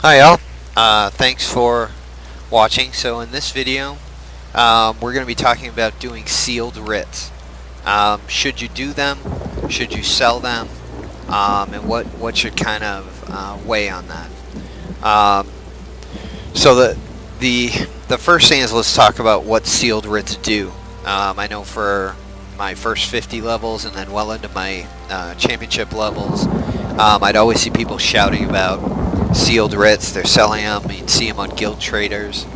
Hi all, thanks for watching. So in this video, we're going to be talking about doing sealed writs. Should you do them? Should you sell them? And what should kind of weigh on that? Um, so the first thing is, let's talk about what sealed writs do. I know for my first 50 levels and then well into my championship levels, I'd always see people shouting about sealed writs. They're selling them. You'd see them on guild traders.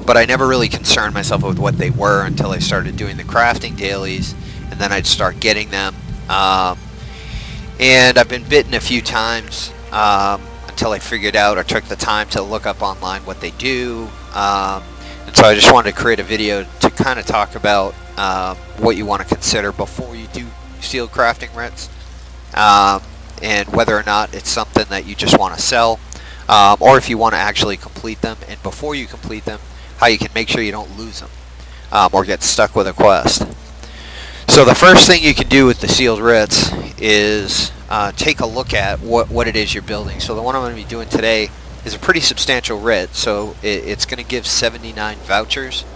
But I never really concerned myself with what they were until I started doing the crafting dailies, and then I'd start getting them. And I've been bitten a few times until I figured out or took the time to look up online what they do. And so I just wanted to create a video to kind of talk about what you want to consider before you do sealed crafting writs. And whether or not it's something that you just want to sell, or if you want to actually complete them, and before you complete them, how you can make sure you don't lose them or get stuck with a quest. So the first thing you can do with the sealed writs is take a look at what it is you're building. So the one I'm going to be doing today is a pretty substantial writ, so it's going to give 79 vouchers.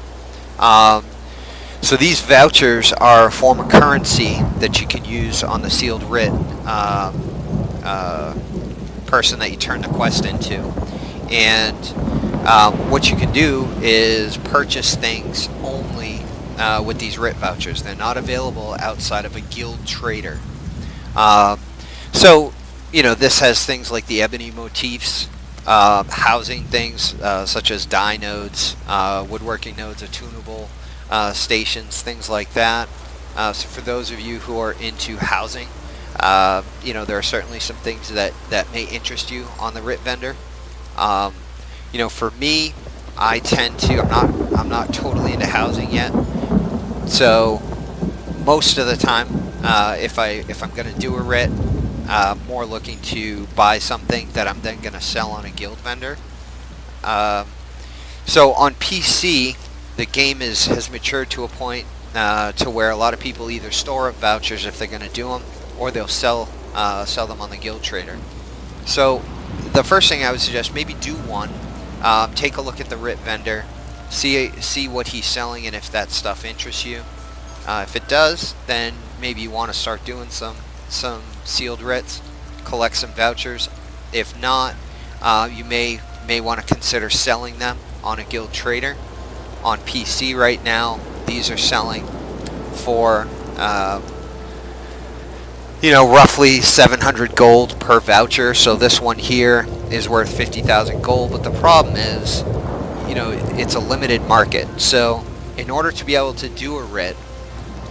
So these vouchers are a form of currency that you can use on the sealed writ person that you turn the quest into. And what you can do is purchase things only with these writ vouchers. They're not available outside of a guild trader. So, this has things like the ebony motifs, housing things such as dye nodes, woodworking nodes, attunable stations, things like that. So for those of you who are into housing, there are certainly some things that may interest you on the writ vendor. For me, I tend to, I'm not totally into housing yet. So most of the time, if I'm going to do a writ, more looking to buy something that I'm then going to sell on a guild vendor. So on PC, the game has matured to a point to where a lot of people either store up vouchers if they're going to do them, or they'll sell them on the guild trader. So the first thing I would suggest, maybe do one. Take a look at the writ vendor, see what he's selling, and if that stuff interests you. If it does, then maybe you want to start doing some sealed writs, collect some vouchers. If not, you may want to consider selling them on a guild trader. On PC right now, these are selling for roughly 700 gold per voucher. So this one here is worth 50,000 gold, but the problem is, it's a limited market. So in order to be able to do a writ,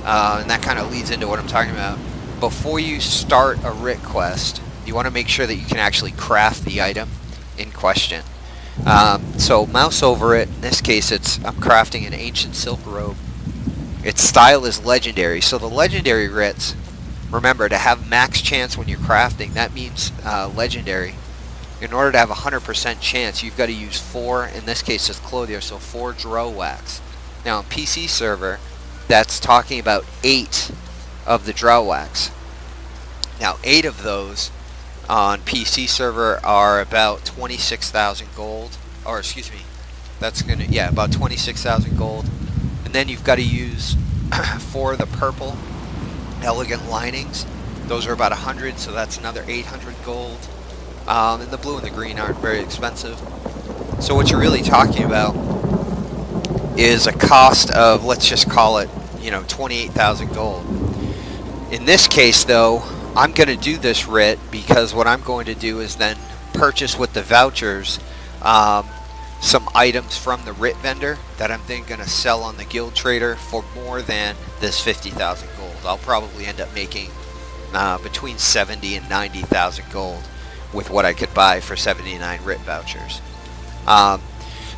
and that kind of leads into what I'm talking about, before you start a writ quest, you want to make sure that you can actually craft the item in question. So mouse over it. In this case, I'm crafting an ancient silk robe. Its style is legendary. So the legendary writs, remember, to have max chance when you're crafting, that means legendary. In order to have a 100% chance, you've got to use 4, in this case it's clothier, so 4 drow wax. Now on PC server, that's talking about 8 of the drow wax. Now 8 of those on PC server are about 26,000 gold, or excuse me, about 26,000 gold. And then you've got to use 4 of the purple elegant linings. Those are about 100, so that's another 800 gold. And the blue and the green aren't very expensive. So what you're really talking about is a cost of, let's just call it, 28,000 gold. In this case, though, I'm going to do this writ because what I'm going to do is then purchase with the vouchers some items from the writ vendor that I'm then going to sell on the guild trader for more than this 50,000 gold. I'll probably end up making between 70 and 90,000 gold with what I could buy for 79 writ vouchers.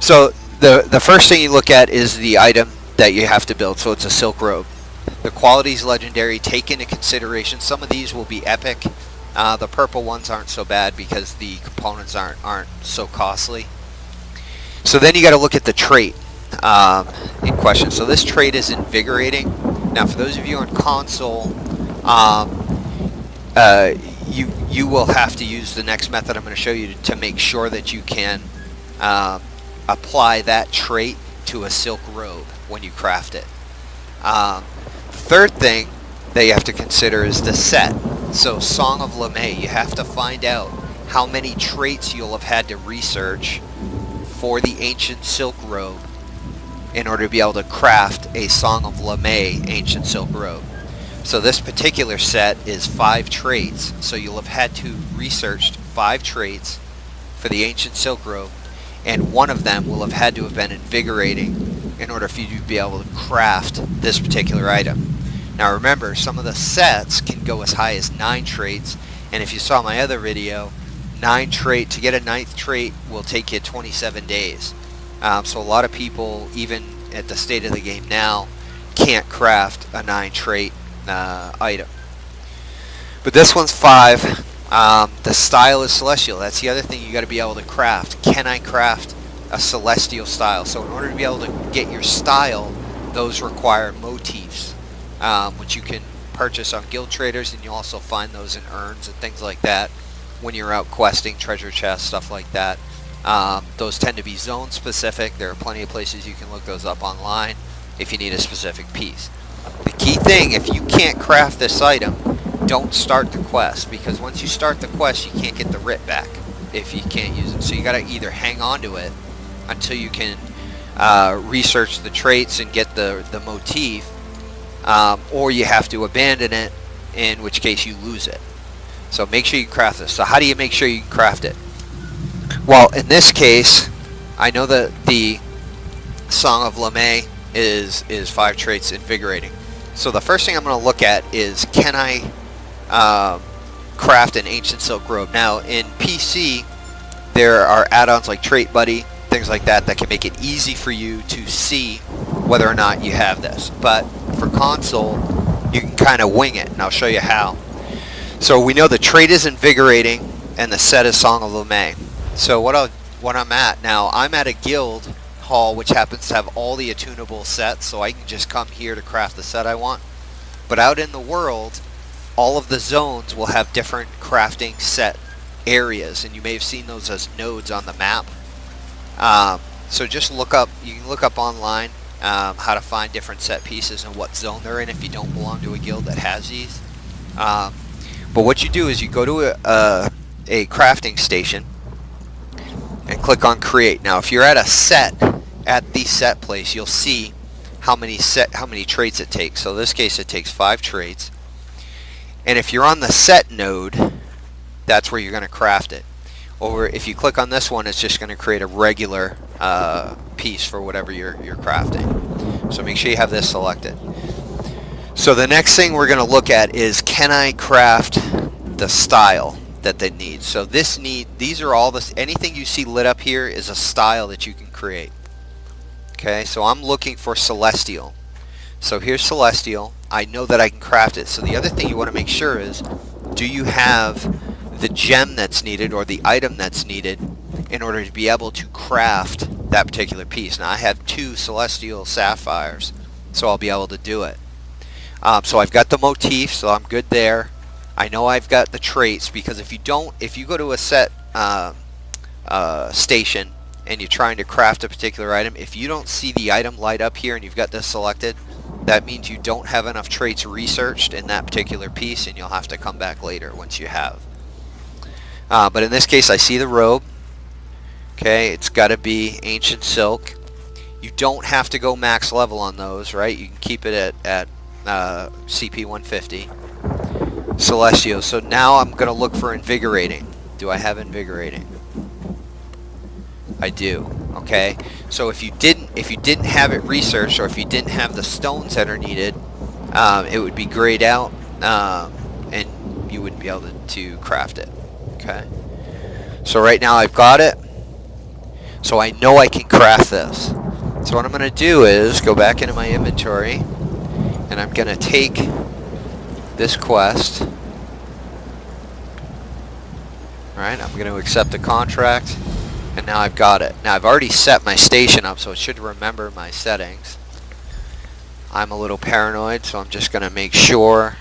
So the first thing you look at is the item that you have to build. So it's a silk robe. The quality is legendary. Take into consideration some of these will be epic. The purple ones aren't so bad because the components aren't so costly. So then you got to look at the trait in question. So this trait is invigorating. Now for those of you on console, you will have to use the next method I'm going to show you to make sure that you can apply that trait to a silk robe when you craft it. Third thing that you have to consider is the set. So Song of LeMay, you have to find out how many traits you'll have had to research for the ancient silk robe in order to be able to craft a Song of LeMay ancient silk robe. So this particular set is 5 traits, so you'll have had to research 5 traits for the ancient silk robe, and one of them will have had to have been invigorating in order for you to be able to craft this particular item. Now remember, some of the sets can go as high as 9 traits, and if you saw my other video, to get a 9th trait will take you 27 days. So a lot of people, even at the state of the game now, can't craft a 9 trait item. But this one's 5. The style is celestial. That's the other thing you got to be able to craft. Can I craft a celestial style? So in order to be able to get your style, those require motifs, which you can purchase on guild traders, and you'll also find those in urns and things like that when you're out questing, treasure chests, stuff like that. Those tend to be zone specific. There are plenty of places you can look those up online if you need a specific piece. The key thing, if you can't craft this item, don't start the quest, because once you start the quest you can't get the writ back if you can't use it. So you got to either hang on to it until you can research the traits and get the motif, or you have to abandon it, in which case you lose it. So make sure you craft this. So how do you make sure you can craft it? Well, in this case, I know that the Song of LeMay is 5 traits invigorating. So the first thing I'm going to look at is, can I craft an ancient silk robe? Now in PC there are add-ons like Trait Buddy, things like that can make it easy for you to see whether or not you have this. But for console you can kind of wing it, and I'll show you how. So we know the trait is invigorating and the set is Song of LeMay. So what I'm at now, I'm at a guild hall which happens to have all the attunable sets, so I can just come here to craft the set I want. But out in the world, all of the zones will have different crafting set areas, and you may have seen those as nodes on the map. So just you can look up online how to find different set pieces and what zone they're in if you don't belong to a guild that has these. But what you do is you go to a crafting station and click on create. Now if you're at a set, at the set place, you'll see how many traits it takes. So in this case it takes 5 traits, and if you're on the set node, that's where you're going to craft it. Or if you click on this one, it's just going to create a regular piece for whatever you're crafting. So make sure you have this selected. So the next thing we're going to look at is, can I craft the style that they need? So these are all anything you see lit up here is a style that you can create. Okay, so I'm looking for celestial. So here's celestial. I know that I can craft it. So the other thing you want to make sure is, do you have the gem that's needed or the item that's needed in order to be able to craft that particular piece? Now I have 2 celestial sapphires, so I'll be able to do it. So I've got the motif, so I'm good there. I know I've got the traits, because if you go to a set station and you're trying to craft a particular item, if you don't see the item light up here and you've got this selected, that means you don't have enough traits researched in that particular piece, and you'll have to come back later once you have. But in this case I see the robe. Okay, it's got to be ancient silk. You don't have to go max level on those, right? You can keep it at CP 150. Celestial. So now I'm going to look for invigorating. Do I have invigorating? I do. Okay, so if you didn't have it researched, or if you didn't have the stones that are needed, it would be grayed out, and you wouldn't be able to craft it. Okay, so right now I've got it, so I know I can craft this. So what I'm going to do is go back into my inventory, and I'm going to take this quest. Alright, I'm going to accept the contract, and now I've got it. Now I've already set my station up, so it should remember my settings. I'm a little paranoid, so I'm just going to make sure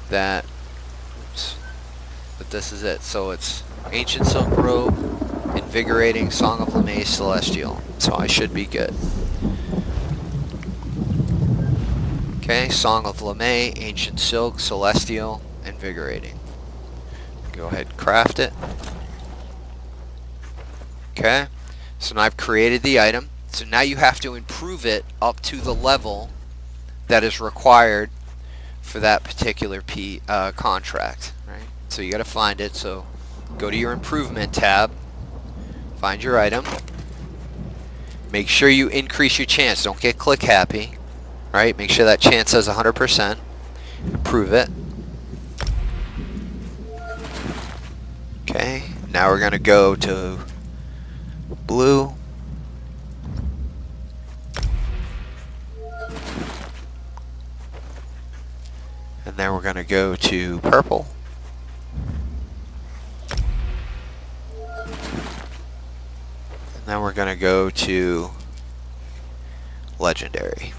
that, oops, but this is it. So it's Ancient Silk Robe, Invigorating, Song of LeMay, Celestial. So I should be good. Okay, Song of LeMay, Ancient Silk, Celestial, Invigorating. Go ahead and craft it. Okay, so now I've created the item. So now you have to improve it up to the level that is required for that particular contract, right? So you got to find it. So go to your improvement tab, find your item, make sure you increase your chance. Don't get click happy, right? Make sure that chance says 100%. Improve it. Okay, now we're gonna go to blue. And then we're going to go to purple. And then we're going to go to legendary.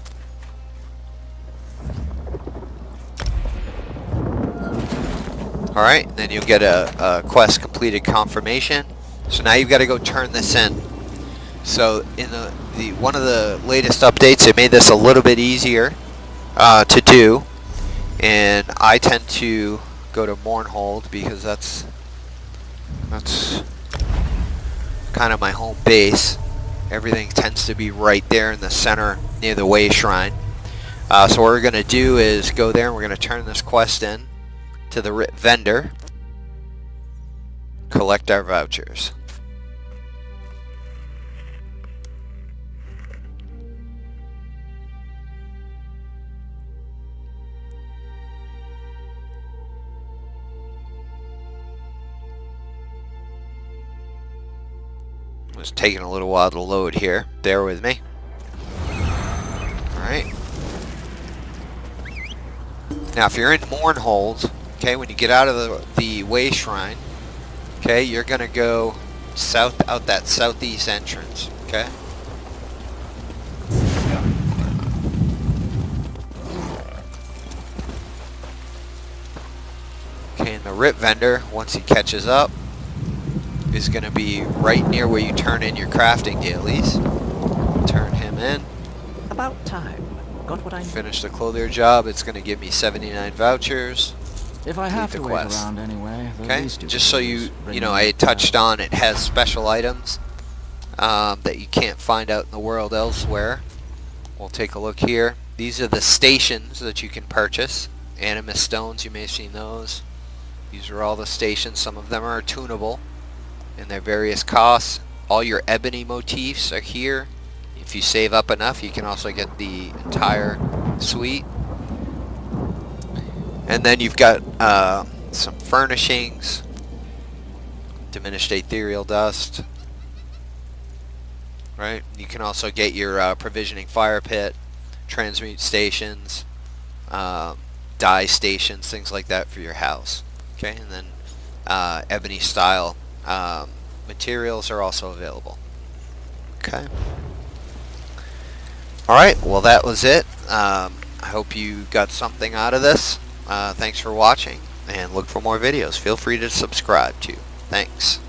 Alright, then you'll get a quest completed confirmation. So now you've got to go turn this in. So in the one of the latest updates, it made this a little bit easier to do. And I tend to go to Mournhold because that's kind of my home base. Everything tends to be right there in the center near the Way Shrine. So what we're going to do is go there and we're going to turn this quest in to the Writ vendor. Collect our vouchers. It's taking a little while to load here. Bear with me. Alright. Now if you're in Mournhold, okay, when you get out of the Way Shrine, okay, you're gonna go south out that southeast entrance, okay? Okay, and the Writ vendor, once he catches up, is going to be right near where you turn in your crafting dailies. Turn him in. About time. Got what I need. Finish the clothier job. It's going to give me 79 vouchers. If I have to wait around anyway, okay, just so you know, I touched on it has special items that you can't find out in the world elsewhere. We'll take a look here. These are the stations that you can purchase. Animus stones, you may have seen those. These are all the stations. Some of them are tunable in their various costs. All your ebony motifs are here. If you save up enough, you can also get the entire suite. And then you've got some furnishings, diminished ethereal dust, right? You can also get your provisioning fire pit, transmute stations, dye stations, things like that for your house. Okay, and then ebony style materials are also available. Okay. Alright, well that was it. I hope you got something out of this. Thanks for watching, and look for more videos. Feel free to subscribe too. Thanks.